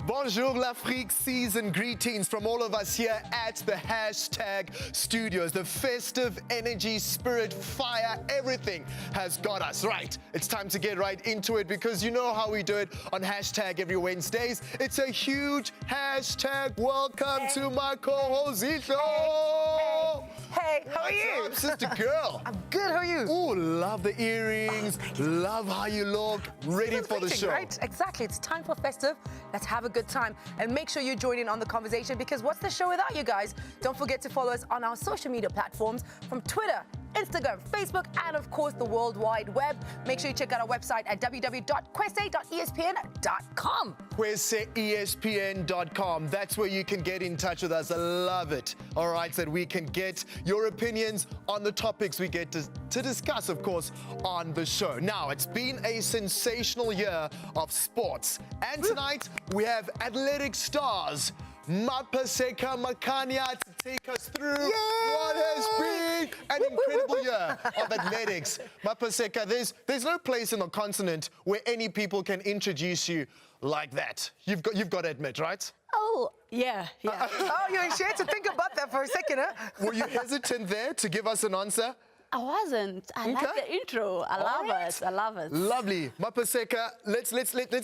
Bonjour l'Afrique, season greetings from all of us here at the hashtag studios. The festive energy, spirit, fire, everything has got us. Right, it's time to get right into it because you know how we do it on hashtag every Wednesdays. It's a huge hashtag. Welcome to my co-host, Zito. Hey, how are you? What's up, sister girl? I'm good, how are you? Ooh, love the earrings, love how you look, ready for the show. Right, exactly. It's time for festive. Let's have a good time. And make sure you join in on the conversation because what's the show without you guys? Don't forget to follow us on our social media platforms from Twitter, Instagram, Facebook, and of course the World Wide Web. Make sure you check out our website at www.kwese.espn.com. KweseESPN.com. That's where you can get in touch with us. I love it. All right, so that we can get your opinions on the topics we get to discuss, of course, on the show. Now, it's been a sensational year of sports. And tonight, we have athletic stars Mapaseka Makanya to take us through what has been an incredible year of athletics. Mapaseka, there's no place in the continent where any people can introduce you like that. You've got to admit, right? Oh, yeah. Oh, you ain't to think about that for a second, huh? Were you hesitant there to give us an answer? I wasn't. I like the intro. I love it. I love it. Lovely. Mapaseka, let's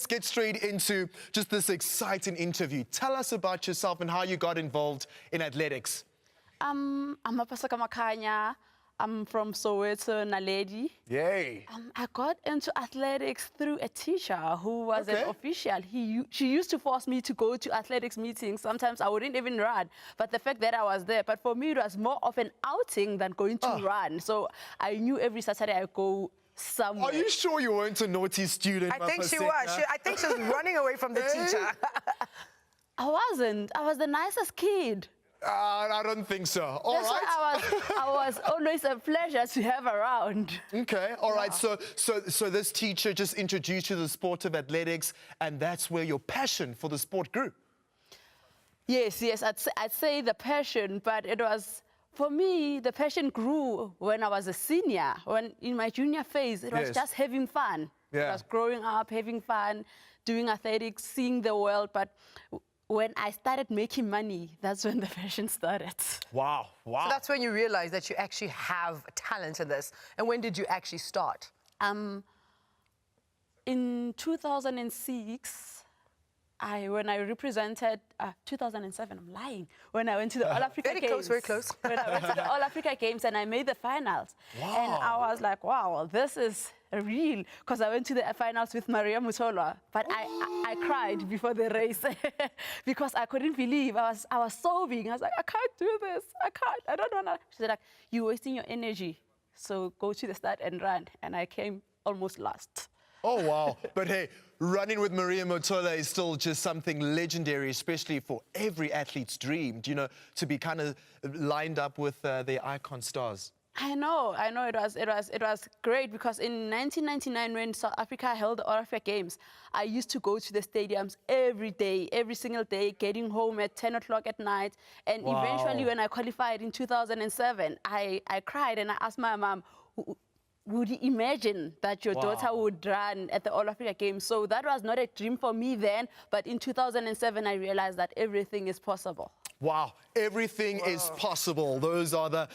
get straight into just this exciting interview. Tell us about yourself and how you got involved in athletics. I'm Mapaseka Makanya. I'm from Soweto, Naledi. Yay. I got into athletics through a teacher who was an official. She used to force me to go to athletics meetings. Sometimes I wouldn't even run, but the fact that I was there. But for me, it was more of an outing than going to run. So I knew every Saturday I go somewhere. Are you sure you weren't a naughty student, I think she was. I think she was running away from the teacher. I wasn't. I was the nicest kid. I don't think so. All That's right. why I was always a pleasure to have around. Okay, all right. So this teacher just introduced you to the sport of athletics, and that's where your passion for the sport grew. Yes, I'd say the passion, but it was, for me, the passion grew when I was a senior. When in my junior phase, it was just having fun. Yeah. It was growing up, having fun, doing athletics, seeing the world, but when I started making money, that's when the passion started. Wow. So that's when you realized that you actually have talent in this. And when did you actually start? In 2006, when I represented, 2007, I'm lying, when I went to the All Africa Games. Very close. When I went to the All Africa Games and I made the finals. Wow. And I was like, wow, this is real, because I went to the finals with Maria Mutolwa, but I cried before the race because I couldn't believe. I was sobbing. I was like, I can't do this. I can't. I don't want to. She said, like, you're wasting your energy, so go to the start and run. And I came almost last. Oh, wow. But hey, running with Maria Mottola is still just something legendary, especially for every athlete's dream, you know, to be kind of lined up with their icon stars. I know. It was great because in 1999, when South Africa held the All Africa Games, I used to go to the stadiums every day, every single day, getting home at 10 o'clock at night. And eventually, when I qualified in 2007, I cried and I asked my mom, would you imagine that your daughter would run at the All Africa Games? So that was not a dream for me then, but in 2007, I realized that everything is possible. Wow, everything is possible. Those are the,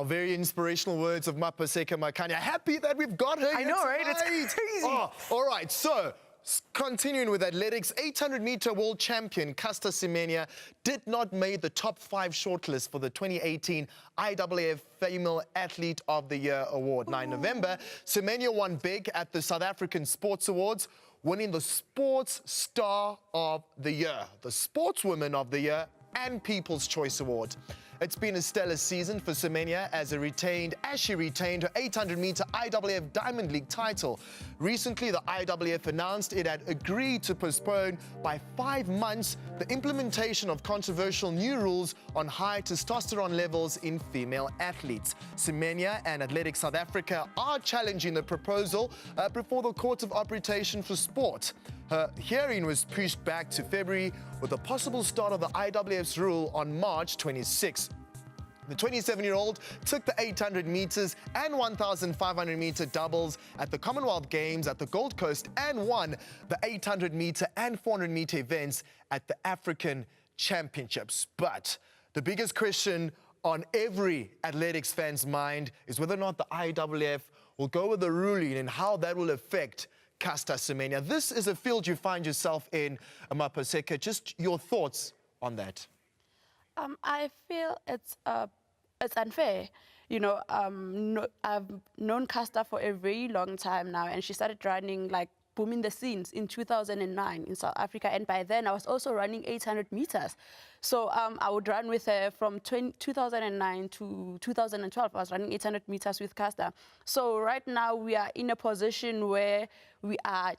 very inspirational words of Mapaseka Makanya. Happy that we've got her I know, tonight. right? It's crazy. Oh, all right, so continuing with athletics, 800-meter world champion Caster Semenya did not make the top 5 shortlist for the 2018 IAAF Female Athlete of the Year Award. 9 November, Semenya won big at the South African Sports Awards, winning the Sports Star of the Year, the Sportswoman of the Year, and People's Choice Award. It's been a stellar season for Semenya as she retained her 800-meter IAAF Diamond League title. Recently, the IAAF announced it had agreed to postpone by 5 months the implementation of controversial new rules on high testosterone levels in female athletes. Semenya and Athletics South Africa are challenging the proposal before the Court of Arbitration for Sport. Her hearing was pushed back to February with a possible start of the IAAF's rule on March 26. The 27-year-old took the 800 meters and 1,500 meter doubles at the Commonwealth Games at the Gold Coast and won the 800 meter and 400 meter events at the African Championships. But the biggest question on every athletics fan's mind is whether or not the IAAF will go with the ruling and how that will affect Caster Semenya. This is a field you find yourself in, Mapaseka. Just your thoughts on that. I feel it's unfair. You know, I've known Caster for a very long time now, and she started running like booming the scenes in 2009 in South Africa, and by then I was also running 800 meters. So I would run with her from 2009 to 2012. I was running 800 meters with Caster. So right now we are in a position where we are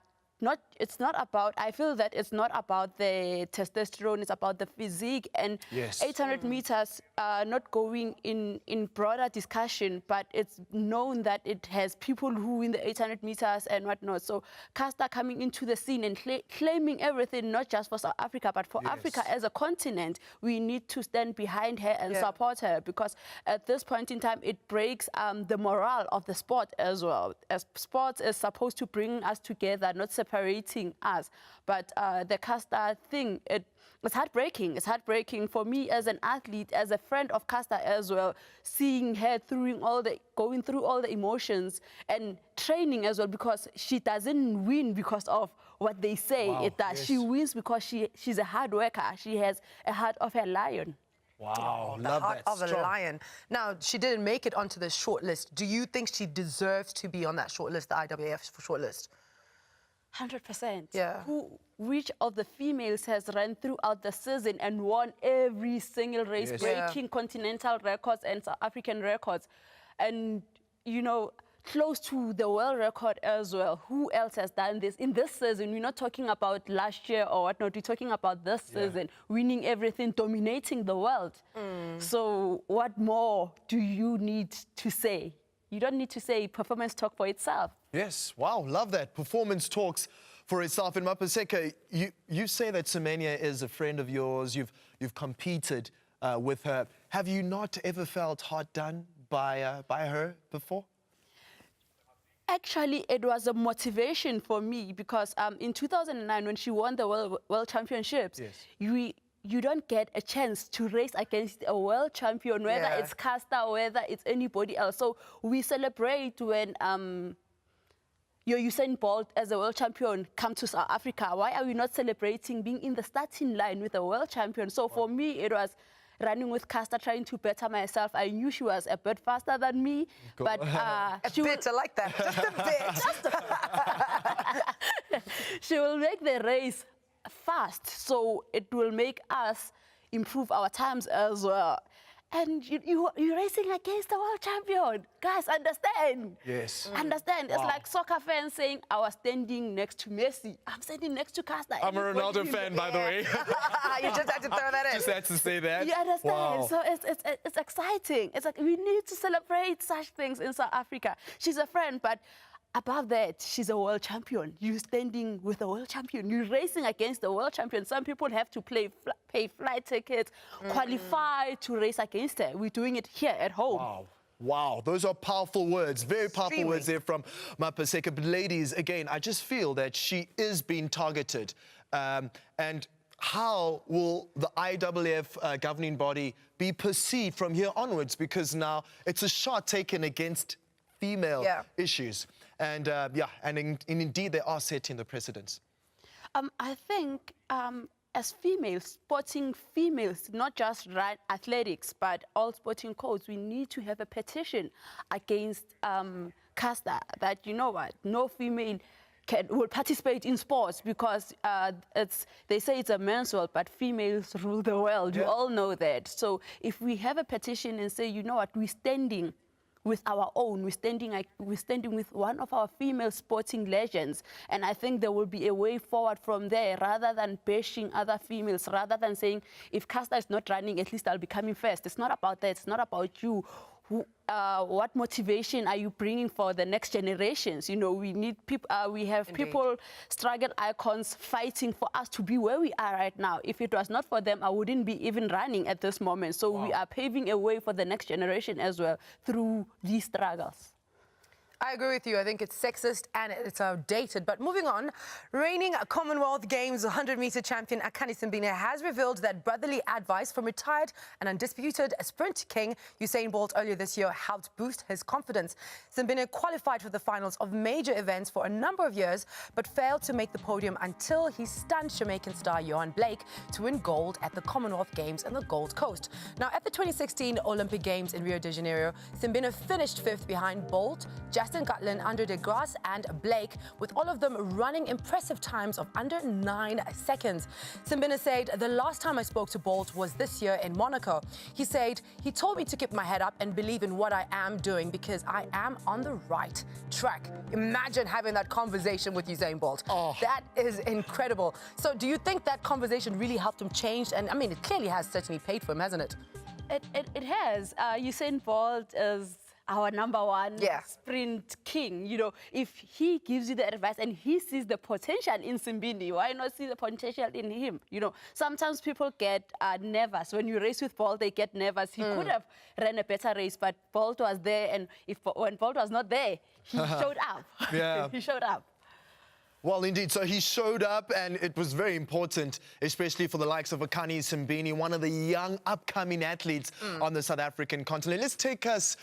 I feel that it's not about the testosterone, it's about the physique. And yes. 800 meters are not going in broader discussion, but it's known that it has people who win the 800 meters and whatnot. So Caster coming into the scene and claiming everything, not just for South Africa, but for Africa as a continent. We need to stand behind her and support her, because at this point in time, it breaks the morale of the sport as well. As sports is supposed to bring us together, not separating us. But the Caster thing, it's heartbreaking. It's heartbreaking for me as an athlete, as a friend of Caster as well, seeing her going through all the emotions and training as well, because she doesn't win because of what they say. Wow, She wins because she's a hard worker. She has a heart of a lion. Wow, the heart of a lion. Now, she didn't make it onto the shortlist. Do you think she deserves to be on that shortlist, the IAAF shortlist? 100%. Yeah. Which of the females has run throughout the season and won every single race, breaking continental records and South African records, and, you know, close to the world record as well. Who else has done this in this season? We're not talking about last year or whatnot. We're talking about this season, winning everything, dominating the world. So what more do you need to say? You don't need to say. Performance talk for itself. Yes, wow, love that. Performance talks for itself. And Mapaseka, you say that Semenya is a friend of yours. You've competed with her. Have you not ever felt hard done by her before? Actually, it was a motivation for me, because in 2009, when she won the World Championships, you don't get a chance to race against a world champion, whether it's Caster, whether it's anybody else. So we celebrate when your Usain Bolt as a world champion come to South Africa. Why are we not celebrating being in the starting line with a world champion? So for me, it was running with Caster, trying to better myself. I knew she was a bit faster than me, but I like that, just a bit. She will make the race fast, so it will make us improve our times as well. And you're racing against the world champion. Guys, understand. Yes. Understand. It's like soccer fans saying, I was standing next to Messi. I'm standing next to Caster. I'm a Ronaldo fan, by the way. You just had to throw that in. Just had to say that. You understand? Wow. So it's exciting. It's like we need to celebrate such things in South Africa. She's a friend, but above that, she's a world champion. You're standing with a world champion. You're racing against the world champion. Some people have to pay flight tickets, qualify to race against her. We're doing it here at home. Wow. Wow, those are powerful words, very powerful words there from Mapaseka. But ladies, again, I just feel that she is being targeted. And how will the IAAF governing body be perceived from here onwards? Because now it's a shot taken against female issues. And indeed they are setting the precedents. I think as females, sporting females, not just run athletics, but all sporting codes, we need to have a petition against Caster that, you know what, no female will participate in sports, because they say it's a man's world, but females rule the world. You all know that. So if we have a petition and say, you know what, we're standing with our own, we're standing with one of our female sporting legends, and I think there will be a way forward from there, rather than bashing other females, rather than saying, if Caster is not running, at least I'll be coming first. It's not about that. It's not about you. what motivation are you bringing for the next generations? You know, we need people. We have Indeed. people, struggle icons, fighting for us to be where we are right now. If it was not for them, I wouldn't be even running at this moment. So we are paving a way for the next generation as well through these struggles. I agree with you. I think it's sexist and it's outdated. But moving on, reigning Commonwealth Games 100-meter champion Makhanya has revealed that brotherly advice from retired and undisputed sprint king Usain Bolt earlier this year helped boost his confidence. Simbine qualified for the finals of major events for a number of years, but failed to make the podium until he stunned Jamaican star Johan Blake to win gold at the Commonwealth Games in the Gold Coast. Now, at the 2016 Olympic Games in Rio de Janeiro, Simbine finished 5th behind Bolt, Justin Gatlin, Andre de Grasse and Blake, with all of them running impressive times of under 9 seconds. Simbine said, "The last time I spoke to Bolt was this year in Monaco. He said, he told me to keep my head up and believe in what I am doing because I am on the right track." Imagine having that conversation with Usain Bolt. That is incredible. So do you think that conversation really helped him change? And I mean, it clearly has certainly paid for him, hasn't it? It has. Usain Bolt is our #1 sprint king. You know, if he gives you the advice and he sees the potential in Simbine, why not see the potential in him? You know, sometimes people get nervous. When you race with Bolt, they get nervous. He could have ran a better race, but Bolt was there, and when Bolt was not there, he showed up. Yeah. He showed up. Well, indeed. So he showed up, and it was very important, especially for the likes of Makhanya, one of the young upcoming athletes on the South African continent. Let's take us,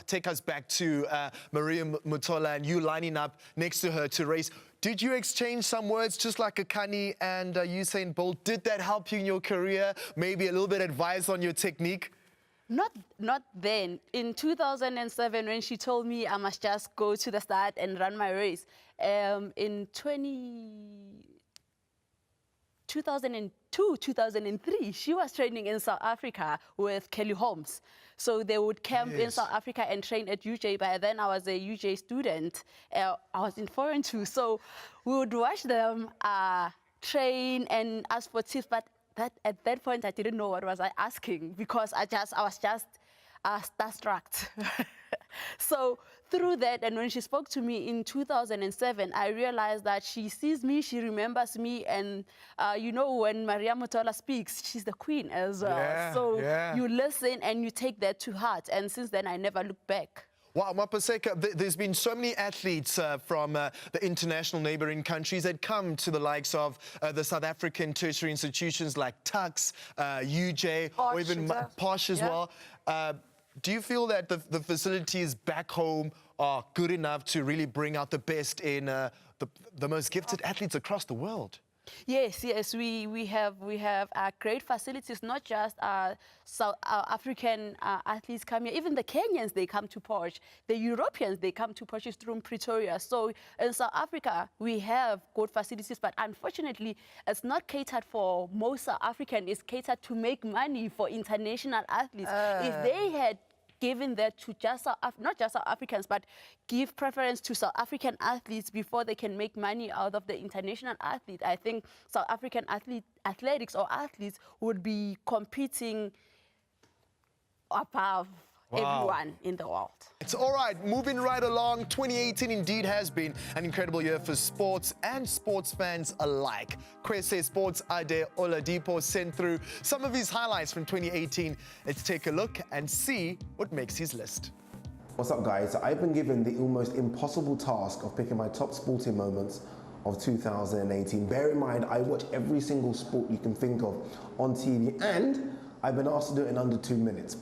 take us back to Maria Mutola and you lining up next to her to race. Did you exchange some words just like Makhanya and Usain Bolt? Did that help you in your career? Maybe a little bit of advice on your technique? Not then. In 2007, when she told me I must just go to the start and run my race. In 2002, 2003, she was training in South Africa with Kelly Holmes. So they would camp in South Africa and train at UJ. By then, I was a UJ student. I was in foreign too. So we would watch them train and ask for tips. But at that point, I didn't know what was I asking because I was just starstruck. So through that, and when she spoke to me in 2007, I realized that she sees me, she remembers me, and you know, when Maria Mutola speaks, she's the queen as well. You listen and you take that to heart, and since then, I never looked back. Wow, Mapaseka, there's been so many athletes from the international neighboring countries that come to the likes of the South African tertiary institutions like Tux, UJ, or even Posh as well. Do you feel that the facilities back home are good enough to really bring out the best in the most gifted athletes across the world? Yes, we have great facilities, not just South African athletes come here. Even the Kenyans, they come to Posh. The Europeans, they come to Posh through Pretoria. So in South Africa, we have good facilities, but unfortunately, it's not catered for most South African. It's catered to make money for international athletes. If they had given that to just not just South Africans, but give preference to South African athletes before they can make money out of the international athlete, I think South African athletics or athletes would be competing above everyone in the world. It's all right, moving right along. 2018 indeed has been an incredible year for sports and sports fans alike. Kwese Sports Ade Oladipo sent through some of his highlights from 2018. Let's take a look and see what makes his list. What's up, guys? I've been given the almost impossible task of picking my top sporting moments of 2018. Bear in mind, I watch every single sport you can think of on TV, and I've been asked to do it in under 2 minutes.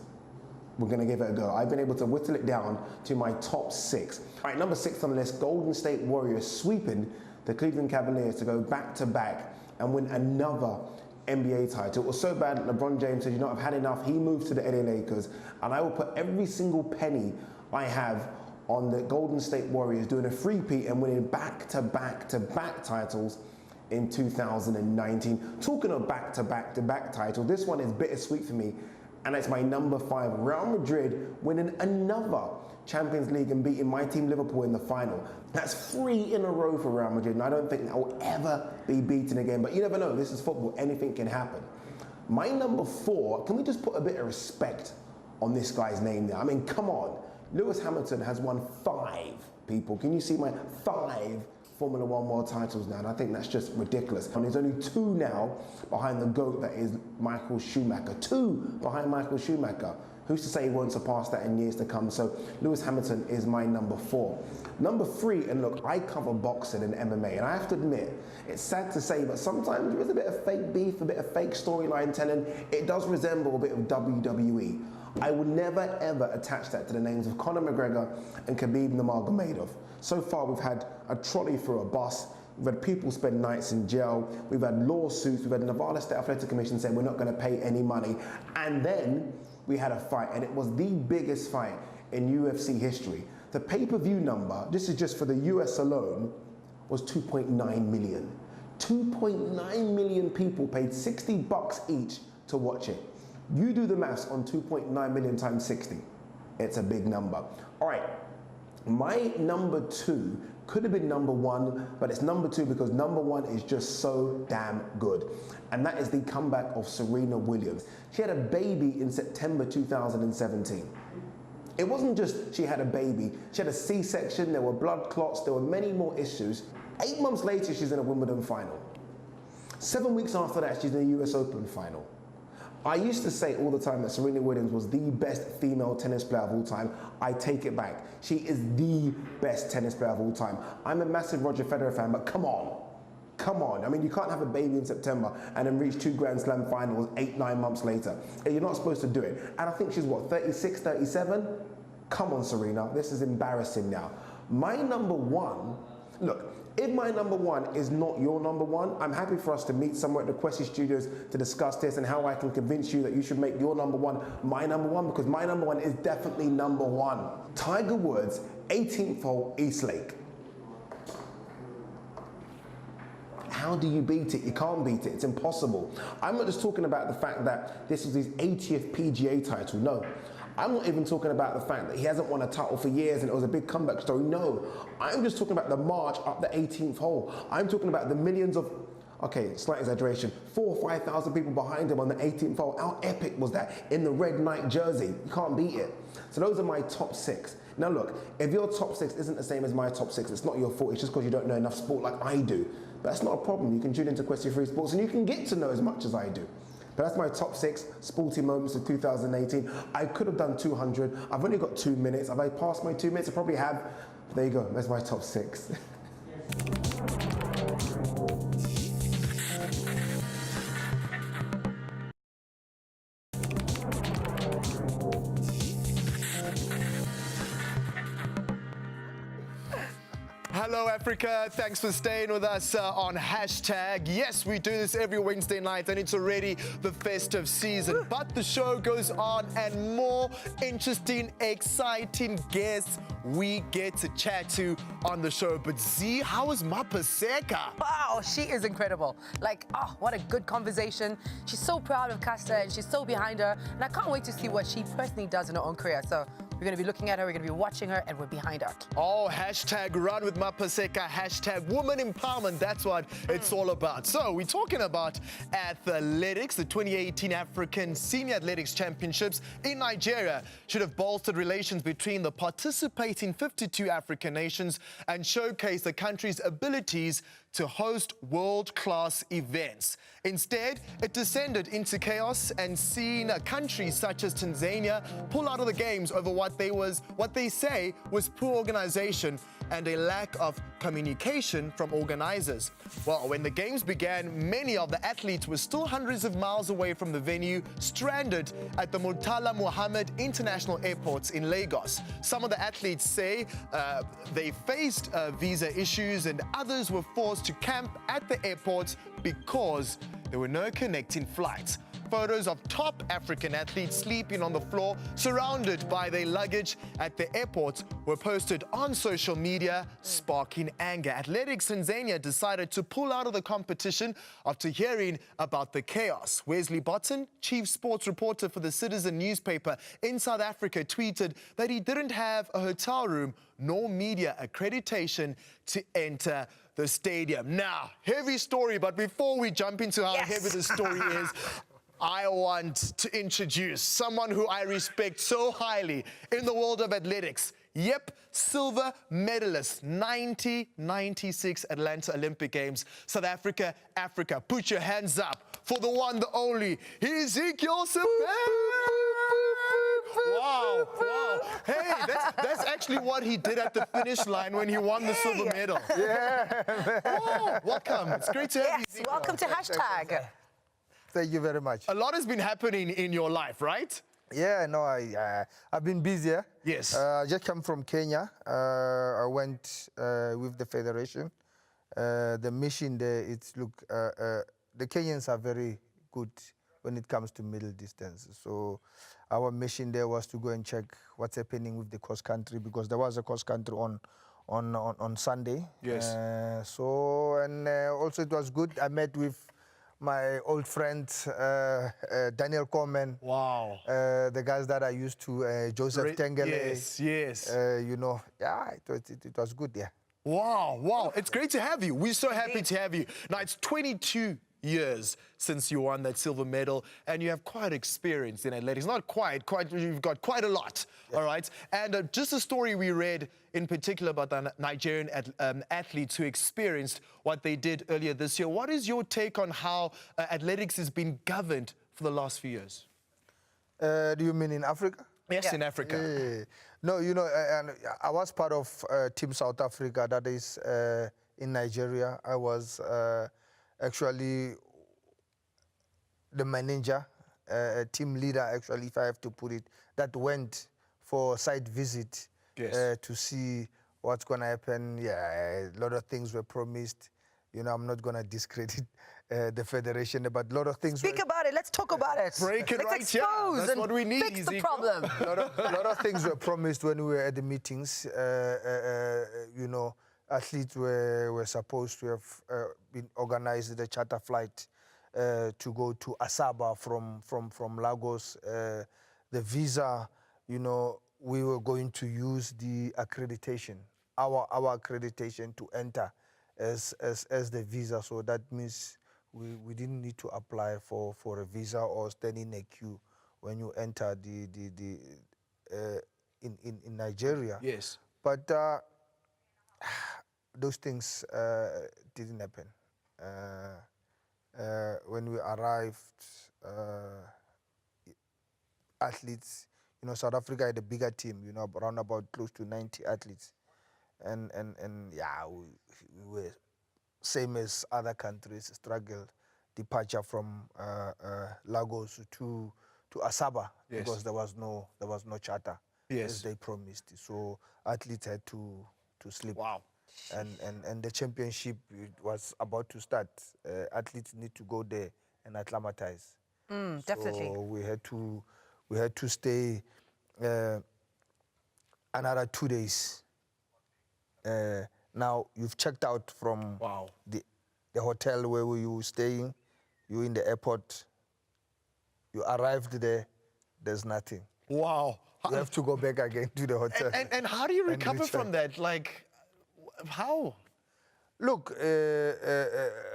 We're going to give it a go. I've been able to whittle it down to my top 6. All right, number 6 on the list, Golden State Warriors sweeping the Cleveland Cavaliers to go back-to-back and win another NBA title. It was so bad that LeBron James said, you know, I've had enough. He moved to the LA Lakers, and I will put every single penny I have on the Golden State Warriors doing a three-peat and winning back-to-back titles in 2019. Talking of back-to-back title, this one is bittersweet for me, and it's my number 5, Real Madrid winning another Champions League and beating my team Liverpool in the final. That's 3 in a row for Real Madrid, and I don't think that will ever be beaten again, but you never know, this is football, anything can happen. My number 4, can we just put a bit of respect on this guy's name there. I mean, come on. Lewis Hamilton has won 5, people. Can you see my 5 Formula One world titles now? And I think that's just ridiculous. And there's only 2 now behind the GOAT, that is Michael Schumacher. 2 behind Michael Schumacher. Who's to say he won't surpass that in years to come? So Lewis Hamilton is my number 4. Number 3, and look, I cover boxing and MMA, and I have to admit, it's sad to say, but sometimes there is a bit of fake beef, a bit of fake storyline telling. It does resemble a bit of WWE. I would never ever attach that to the names of Conor McGregor and Khabib Nurmagomedov. So far we've had a trolley through a bus, we've had people spend nights in jail, we've had lawsuits, we've had the Nevada State Athletic Commission saying we're not going to pay any money, and then we had a fight, and it was the biggest fight in UFC history. The pay-per-view number, this is just for the US alone, was 2.9 million. 2.9 million people paid $60 each to watch it. You do the maths on 2.9 million times 60. It's a big number. All right, my number 2 could have been number 1, but it's number 2 because number 1 is just so damn good. And that is the comeback of Serena Williams. She had a baby in September 2017. It wasn't just she had a baby, she had a C-section, there were blood clots, there were many more issues. 8 months later, she's in a Wimbledon final. 7 weeks after that, she's in a US Open final. I used to say all the time that Serena Williams was the best female tennis player of all time. I take it back. She is the best tennis player of all time. I'm a massive Roger Federer fan, but come on. Come on. I mean, you can't have a baby in September and then reach 2 Grand Slam finals 8-9 months later. You're not supposed to do it. And I think she's, what, 36, 37? Come on, Serena. This is embarrassing now. My number 1, look, if my number 1 is not your number 1, I'm happy for us to meet somewhere at the Questi Studios to discuss this and how I can convince you that you should make your number 1 my number 1, because my number 1 is definitely number 1. Tiger Woods, 18th hole, East Lake. How do you beat it? You can't beat it. It's impossible. I'm not just talking about the fact that this is his 80th PGA title. No. I'm not even talking about the fact that he hasn't won a title for years and it was a big comeback story. No, I'm just talking about the march up the 18th hole. I'm talking about the millions of, okay, slight exaggeration, 4,000 or 5,000 people behind him on the 18th hole. How epic was that in the red Nike jersey? You can't beat it. So those are my top 6. Now look, if your top 6 isn't the same as my top 6, it's not your fault. It's just because you don't know enough sport like I do. But that's not a problem. You can tune into Questi Free Sports and you can get to know as much as I do. But that's my top 6 sporty moments of 2018. I could have done 200. I've only got 2 minutes. Have I passed my 2 minutes? I probably have. There you go. That's my top 6. Hello, Africa. Thanks for staying with us on hashtag. Yes, we do this every Wednesday night, and it's already the festive season. But the show goes on, and more interesting, exciting guests we get to chat to on the show. But Z, how is Mapaseka? Wow, she is incredible. Like, oh, what a good conversation. She's so proud of Casta and she's so behind her. And I can't wait to see what she personally does in her own career. So we're going to be looking at her, we're going to be watching her, and we're behind her. Oh, hashtag run with Mapaseka, hashtag woman empowerment. That's what it's all about. So we're talking about athletics. The 2018 African Senior Athletics Championships in Nigeria should have bolstered relations between the participating 52 African nations and showcase the country's abilities to host world-class events. Instead, it descended into chaos and seen countries such as Tanzania pull out of the games over what they say was poor organization and a lack of communication from organizers. Well, when the games began, many of the athletes were still hundreds of miles away from the venue, stranded at the Murtala Muhammed International Airports in Lagos. Some of the athletes say they faced visa issues, and others were forced to camp at the airports because there were no connecting flights. Photos of top African athletes sleeping on the floor, surrounded by their luggage at the airport, were posted on social media, sparking anger. Athletics Tanzania decided to pull out of the competition after hearing about the chaos. Wesley Botton, chief sports reporter for the Citizen newspaper in South Africa, tweeted that he didn't have a hotel room nor media accreditation to enter the stadium. Now, heavy story, but before we jump into how heavy the story is, I want to introduce someone who I respect so highly in the world of athletics. Yep, silver medalist, 1996 Atlanta Olympic Games. South Africa, Africa. Put your hands up for the one, the only, Hezekiel Sepeng. Wow, wow. Hey, that's actually what he did at the finish line when he won the silver medal. Yeah. Oh, welcome. It's great to have you. Yes, Hezekiel. welcome to hashtag. Thank you very much. A lot has been happening in your life, right? Yeah, no, I've been busy. Yes. I just come from Kenya. I went with the federation. The mission there, the Kenyans are very good when it comes to middle distance. So our mission there was to go and check what's happening with the cross country, because there was a cross country on Sunday. Yes. Also it was good. I met with my old friend Daniel Coleman. Wow. The guys that I used to, Joseph Tengele. Yes, yes. It was good, yeah. Wow, wow. It's great to have you. We're so happy to have you. Now, it's 22 years since you won that silver medal, and you have quite experience in athletics. Not quite, you've got quite a lot, all right? And just a story we read in particular about the Nigerian athletes who experienced what they did earlier this year. What is your take on how athletics has been governed for the last few years? Do you mean in Africa? Yes, in Africa. No, and I was part of Team South Africa, that is in Nigeria. I was actually the manager, team leader, actually, if I have to put it, that went for site visit to see what's going to happen. Yeah, a lot of things were promised. I'm not going to discredit the federation, but a lot of things. Speak about it. Let's talk about it. Break it Let's right here. expose That's and what we need, fix the Ezekiel. problem. A lot of things were promised when we were at the meetings. Athletes were supposed to have been organized the charter flight to go to Asaba from Lagos. The visa, we were going to use the accreditation, our accreditation to enter as the visa. So that means we didn't need to apply for a visa or stand in a queue when you enter in Nigeria. Yes. But those things didn't happen. When we arrived, athletes, South Africa had a bigger team, around about close to 90 athletes. And yeah, we were same as other countries, struggled departure from Lagos to Asaba, because there was no charter as they promised. So athletes had to sleep. Wow. And the championship was about to start. Athletes need to go there and acclimatize. Definitely. So we had to stay another 2 days. Now you've checked out from the hotel where you were staying. You're in the airport. You arrived there. There's nothing. Wow. You have to go back again to the hotel. And how do you recover from that? Like, how? Look,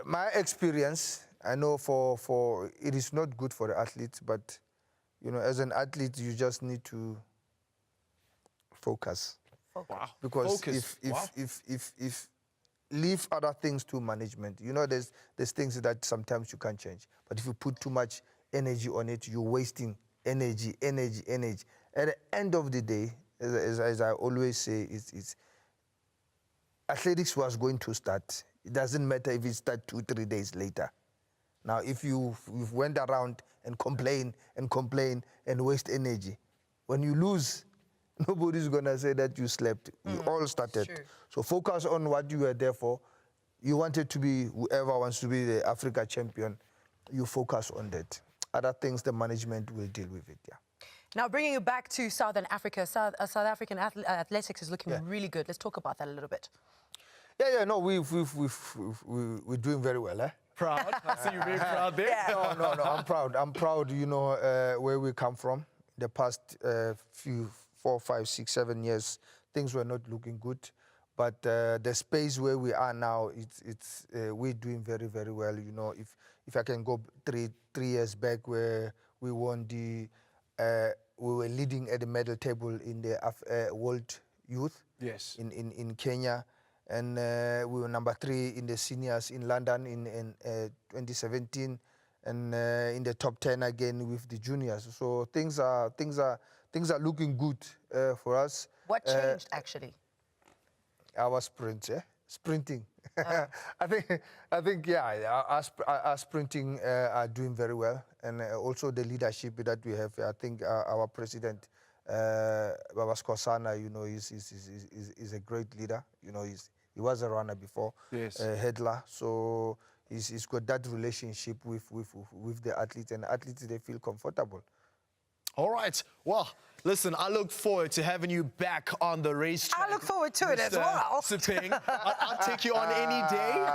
my experience, I know for it is not good for the athletes, but as an athlete, you just need to focus. Wow. Because if leave other things to management, there's things that sometimes you can't change. But if you put too much energy on it, you're wasting energy. At the end of the day, as I always say, it's athletics was going to start. It doesn't matter if it starts 2-3 days later. Now, if you went around and complain and waste energy, when you lose, nobody's gonna say that you slept. You all started. Sure. So focus on what you were there for. You wanted to be, whoever wants to be the Africa champion, you focus on that. Other things, the management will deal with it, yeah. Now, bringing you back to Southern Africa, South African athletics is looking really good. Let's talk about that a little bit. No, we're doing very well, eh? Proud. I see you being proud there. Yeah. No, I'm proud. I'm proud, where we come from. The past 4, 5, 6, 7 years, things were not looking good. But the space where we are now, we're doing very, very well. You know, if I can go three years back where we won we were leading at the medal table in the World Youth Yes. in Kenya, and we were number 3 in the seniors in London in 2017, and in the top 10 again with the juniors. So things are looking good for us. What changed, actually? Our sprinting. I think, yeah, our sprinting are doing very well, and also the leadership that we have. I think our president, Baba Skosana, you know, is a great leader. You know, he was a runner before, Yes. Hedler, so he's got that relationship with the athletes, and athletes, they feel comfortable. All right. Well, listen, I look forward to having you back on the racetrack. I look forward to it as well. Sepeng. I'll take you on any day.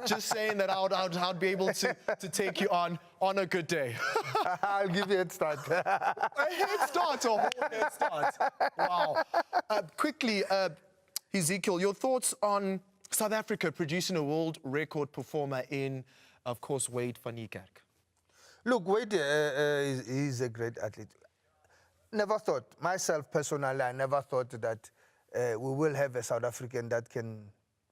Just saying that I'd be able to take you on a good day. I'll give you a head start. A head start, a whole head start. Wow. Quickly, Hezekiel, your thoughts on South Africa producing a world record performer in, of course, Wade van Niekerk? Look, Wade is a great athlete. Never thought, myself personally, I never thought that we will have a South African that can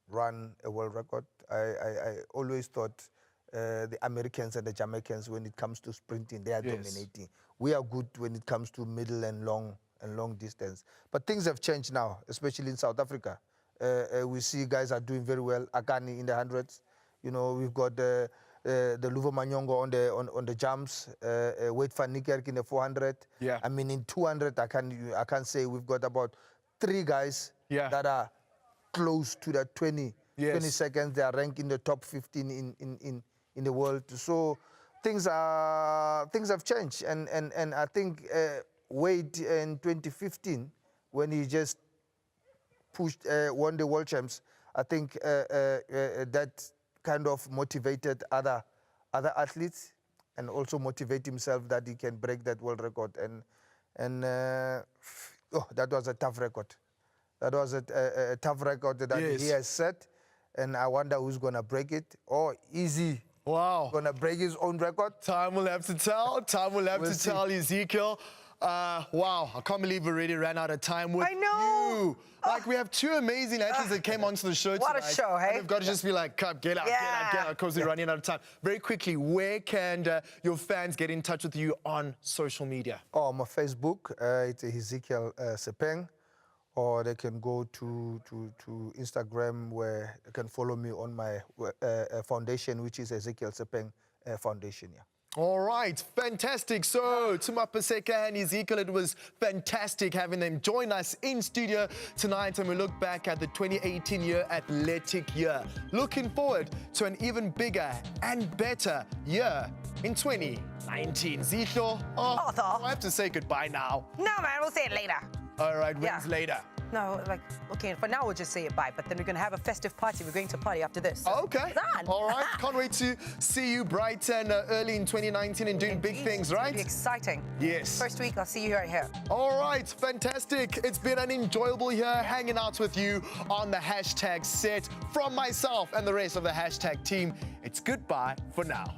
run a world record. I always thought the Americans and the Jamaicans, when it comes to sprinting, they are dominating. We are good when it comes to middle and long distance. But things have changed now, especially in South Africa. We see guys are doing very well. Akani in the 100s. You know, we've got the Luvo Manyongo on the jumps, Wade van Niekerk in the 400. Yeah. I mean, in 200, I can say we've got about 3 guys that are close to the 20 seconds. They are ranked in the top 15 in the world. So things have changed, and I think Wade in 2015, when he just won the world champs, I think that kind of motivated other athletes, and also motivate himself that he can break that world record. And that was a tough record. That was a tough record that he has set, and I wonder who's gonna break it. Or is he gonna break his own record? Time will have to tell. Time will have to tell, Hezekiel. Wow, I can't believe we already ran out of time with you. Like, we have 2 amazing athletes that came onto the show tonight. What a show, hey? And we've got to just be like, come, get out, because we're running out of time. Very quickly, where can your fans get in touch with you on social media? Oh, my Facebook, it's Hezekiel Sepeng, or they can go to Instagram, where they can follow me on my foundation, which is Hezekiel Sepeng Foundation. Yeah. All right, fantastic. So, to Mapaseka and Hezekiel, it was fantastic having them join us in studio tonight, and we look back at the 2018 year athletic year. Looking forward to an even bigger and better year in 2019. Zihlo, I have to say goodbye now. No, man, we'll say it later. All right, when's later? No, like, okay, for now we'll just say it bye, but then we're going to have a festive party. We're going to party after this. So Okay. All right. Can't wait to see you bright and early in 2019 and doing big things, right? It'll be exciting. Yes. First week, I'll see you right here. All right. Fantastic. It's been an enjoyable year hanging out with you on the hashtag set. From myself and the rest of the hashtag team, it's goodbye for now.